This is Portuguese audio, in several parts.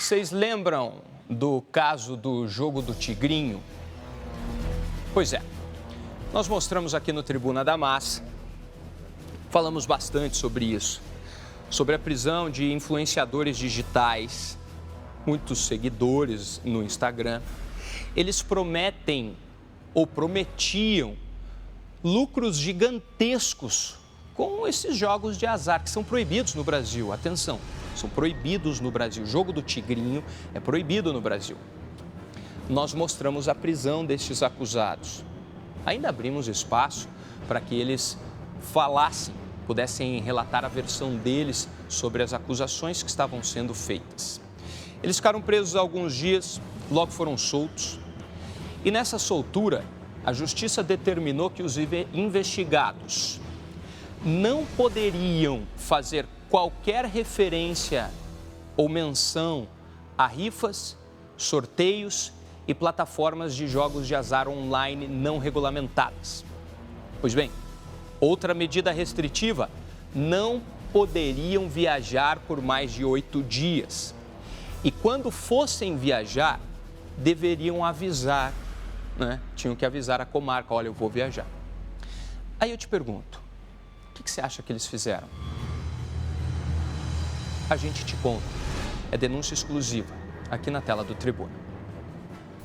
Vocês lembram do caso do jogo do Tigrinho? Pois é, nós mostramos aqui no Tribuna da Massa, falamos bastante sobre isso, sobre a prisão de influenciadores digitais, muitos seguidores no Instagram. Eles prometem ou prometiam lucros gigantescos com esses jogos de azar que são proibidos no Brasil. Atenção, são proibidos no Brasil. O jogo do Tigrinho é proibido no Brasil. Nós mostramos a prisão destes acusados. Ainda abrimos espaço para que eles falassem, pudessem relatar a versão deles sobre as acusações que estavam sendo feitas. Eles ficaram presos há alguns dias, logo foram soltos. E nessa soltura, a Justiça determinou que os investigados não poderiam fazer qualquer referência ou menção a rifas, sorteios e plataformas de jogos de azar online não regulamentadas. Pois bem, outra medida restritiva, não poderiam viajar por mais de 8 dias. E quando fossem viajar, deveriam avisar, né? Tinham que avisar a comarca, olha, eu vou viajar. Aí eu te pergunto, o que você acha que eles fizeram? A gente te conta. É denúncia exclusiva, aqui na tela do Tribuna.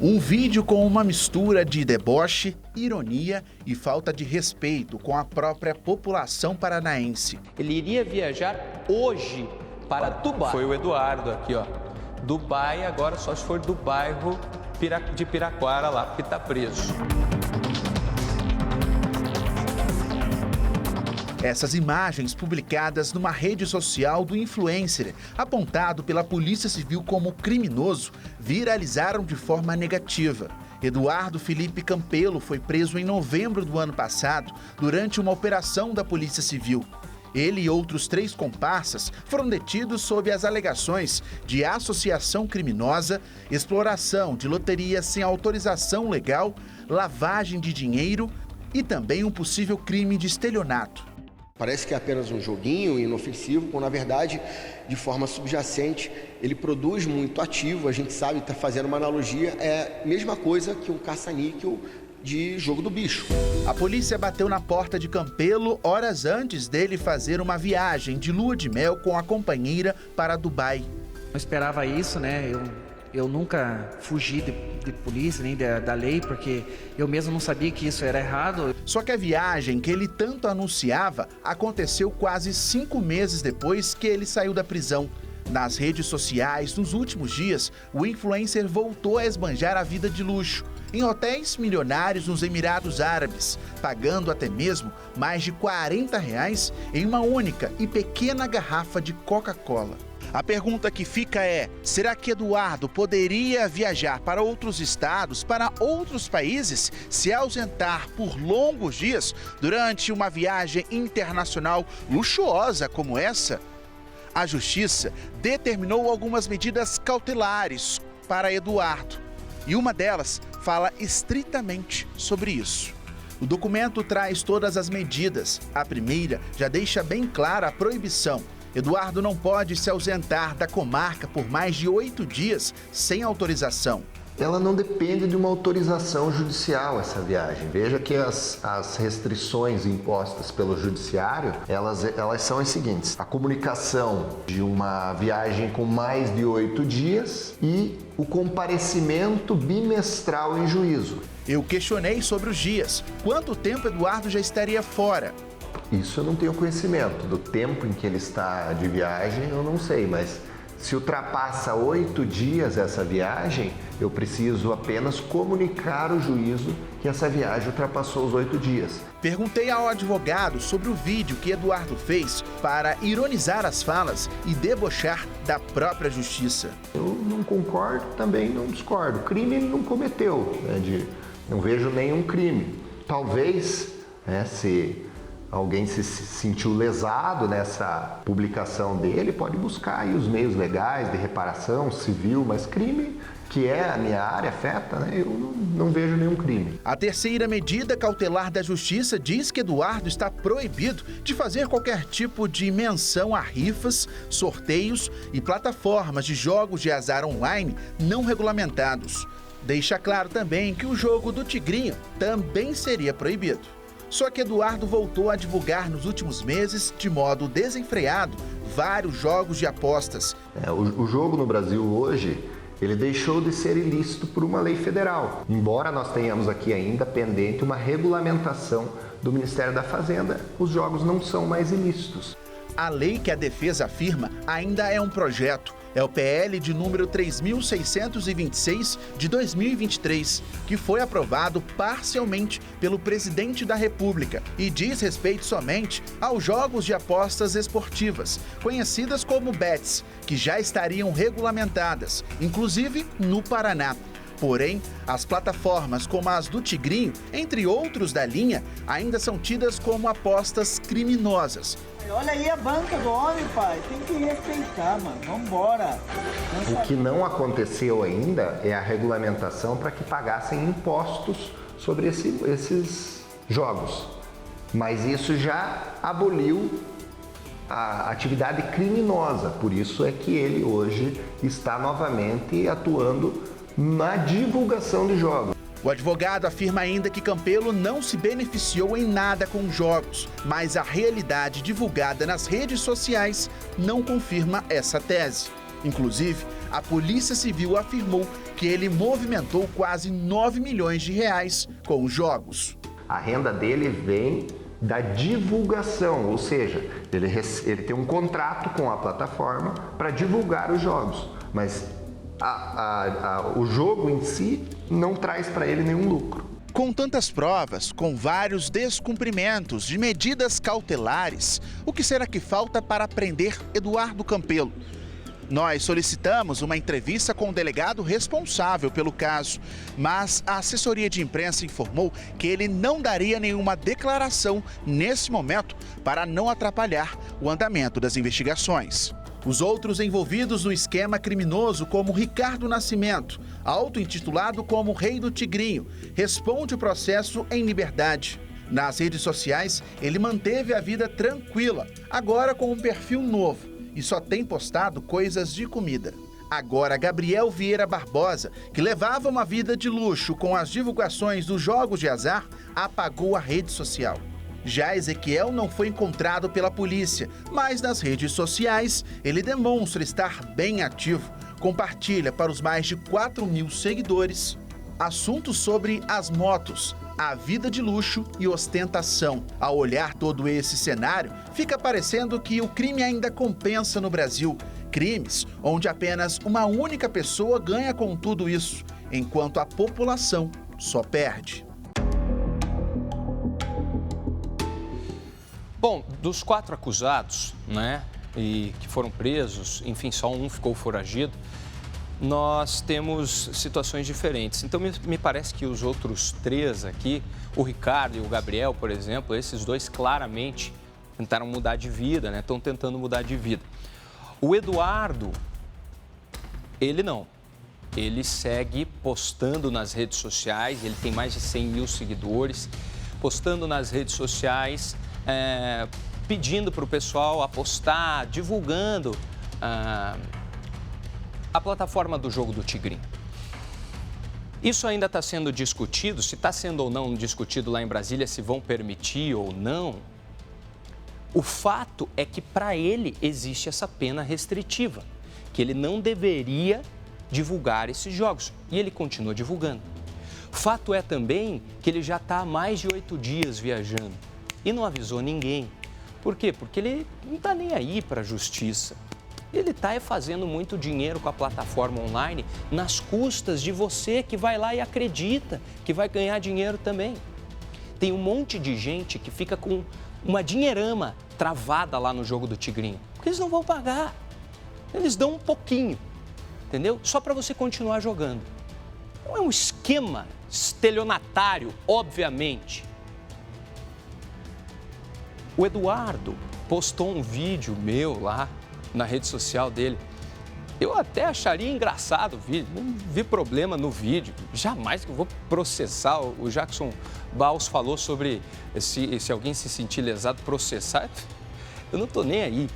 Um vídeo com uma mistura de deboche, ironia e falta de respeito com a própria população paranaense. Ele iria viajar hoje para Dubai. Foi o Eduardo aqui, ó. Dubai, agora só se for do bairro de Piraquara lá, porque está preso. Essas imagens publicadas numa rede social do influencer, apontado pela Polícia Civil como criminoso, viralizaram de forma negativa. Eduardo Felipe Campelo foi preso em novembro do ano passado durante uma operação da Polícia Civil. Ele e outros 3 comparsas foram detidos sob as alegações de associação criminosa, exploração de loterias sem autorização legal, lavagem de dinheiro e também um possível crime de estelionato. Parece que é apenas um joguinho inofensivo, quando na verdade, de forma subjacente, ele produz muito ativo. A gente sabe, está fazendo uma analogia, é a mesma coisa que um caça-níquel de jogo do bicho. A polícia bateu na porta de Campelo horas antes dele fazer uma viagem de lua de mel com a companheira para Dubai. Não esperava isso, né? Eu nunca fugi de polícia, nem da lei, porque eu mesmo não sabia que isso era errado. Só que a viagem que ele tanto anunciava aconteceu quase 5 meses depois que ele saiu da prisão. Nas redes sociais, nos últimos dias, o influencer voltou a esbanjar a vida de luxo, em hotéis milionários nos Emirados Árabes, pagando até mesmo mais de R$40 em uma única e pequena garrafa de Coca-Cola. A pergunta que fica é, será que Eduardo poderia viajar para outros estados, para outros países, se ausentar por longos dias durante uma viagem internacional luxuosa como essa? A Justiça determinou algumas medidas cautelares para Eduardo, e uma delas fala estritamente sobre isso. O documento traz todas as medidas. A primeira já deixa bem clara a proibição. Eduardo não pode se ausentar da comarca por mais de 8 dias sem autorização. Ela não depende de uma autorização judicial, essa viagem. Veja que as restrições impostas pelo judiciário, elas são as seguintes. A comunicação de uma viagem com mais de 8 dias e o comparecimento bimestral em juízo. Eu questionei sobre os dias. Quanto tempo Eduardo já estaria fora? Isso eu não tenho conhecimento. Do tempo em que ele está de viagem, eu não sei, mas se ultrapassa 8 dias essa viagem, eu preciso apenas comunicar ao juízo que essa viagem ultrapassou os 8 dias. Perguntei ao advogado sobre o vídeo que Eduardo fez para ironizar as falas e debochar da própria justiça. Eu não concordo, também não discordo. Crime ele não cometeu, não vejo nenhum crime. Talvez, se alguém se sentiu lesado nessa publicação dele, pode buscar aí os meios legais de reparação civil, mas crime, que é a minha área afeta, né? Eu não vejo nenhum crime. A terceira medida cautelar da Justiça diz que Eduardo está proibido de fazer qualquer tipo de menção a rifas, sorteios e plataformas de jogos de azar online não regulamentados. Deixa claro também que o jogo do Tigrinho também seria proibido. Só que Eduardo voltou a divulgar nos últimos meses, de modo desenfreado, vários jogos de apostas. O jogo no Brasil hoje, ele deixou de ser ilícito por uma lei federal. Embora nós tenhamos aqui ainda pendente uma regulamentação do Ministério da Fazenda, os jogos não são mais ilícitos. A lei que a defesa afirma ainda é um projeto. É o PL de número 3.626 de 2023, que foi aprovado parcialmente pelo presidente da República e diz respeito somente aos jogos de apostas esportivas, conhecidas como bets, que já estariam regulamentadas, inclusive no Paraná. Porém, as plataformas como as do Tigrinho, entre outros da linha, ainda são tidas como apostas criminosas. Olha aí a banca do homem, pai. Tem que respeitar, mano. Vambora. O que não aconteceu ainda é a regulamentação para que pagassem impostos sobre esses jogos. Mas isso já aboliu a atividade criminosa. Por isso é que ele hoje está novamente atuando na divulgação de jogos. O advogado afirma ainda que Campelo não se beneficiou em nada com os jogos, mas a realidade divulgada nas redes sociais não confirma essa tese. Inclusive, a Polícia Civil afirmou que ele movimentou quase 9 milhões de reais com os jogos. A renda dele vem da divulgação, ou seja, ele tem um contrato com a plataforma para divulgar os jogos, mas o jogo em si não traz para ele nenhum lucro. Com tantas provas, com vários descumprimentos de medidas cautelares, o que será que falta para prender Eduardo Campelo? Nós solicitamos uma entrevista com o delegado responsável pelo caso, mas a assessoria de imprensa informou que ele não daria nenhuma declaração nesse momento para não atrapalhar o andamento das investigações. Os outros envolvidos no esquema criminoso, como Ricardo Nascimento, auto-intitulado como Rei do Tigrinho, responde o processo em liberdade. Nas redes sociais, ele manteve a vida tranquila, agora com um perfil novo, e só tem postado coisas de comida. Agora, Gabriel Vieira Barbosa, que levava uma vida de luxo com as divulgações dos jogos de azar, apagou a rede social. Já Ezequiel não foi encontrado pela polícia, mas nas redes sociais ele demonstra estar bem ativo. Compartilha para os mais de 4.000 seguidores assuntos sobre as motos, a vida de luxo e ostentação. Ao olhar todo esse cenário, fica parecendo que o crime ainda compensa no Brasil. Crimes onde apenas uma única pessoa ganha com tudo isso, enquanto a população só perde. Bom, dos 4 acusados, né, e que foram presos, enfim, só um ficou foragido, nós temos situações diferentes. Então, me parece que os outros 3 aqui, o Ricardo e o Gabriel, por exemplo, esses 2 claramente tentaram mudar de vida, né, estão tentando mudar de vida. O Eduardo, ele não. Ele segue postando nas redes sociais, ele tem mais de 100 mil seguidores, postando nas redes sociais, pedindo para o pessoal apostar, divulgando a plataforma do jogo do Tigrinho. Isso ainda está sendo discutido, se está sendo ou não discutido lá em Brasília, se vão permitir ou não. O fato é que para ele existe essa pena restritiva, que ele não deveria divulgar esses jogos, e ele continua divulgando. Fato é também que ele já está há mais de 8 dias viajando e não avisou ninguém. Por quê? Porque ele não está nem aí para a justiça. Ele está fazendo muito dinheiro com a plataforma online nas custas de você que vai lá e acredita que vai ganhar dinheiro também. Tem um monte de gente que fica com uma dinheirama travada lá no jogo do Tigrinho, porque eles não vão pagar. Eles dão um pouquinho, entendeu? Só para você continuar jogando. Não é um esquema estelionatário, obviamente. O Eduardo postou um vídeo meu lá na rede social dele. Eu até acharia engraçado o vídeo, não vi problema no vídeo. Jamais que eu vou processar. O Jackson Baus falou sobre se alguém se sentir lesado, processar. Eu não estou nem aí.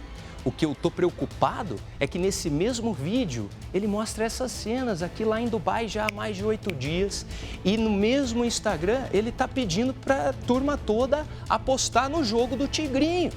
O que eu estou preocupado é que nesse mesmo vídeo ele mostra essas cenas aqui lá em Dubai já há mais de 8 dias. E no mesmo Instagram ele está pedindo para a turma toda apostar no jogo do Tigrinho.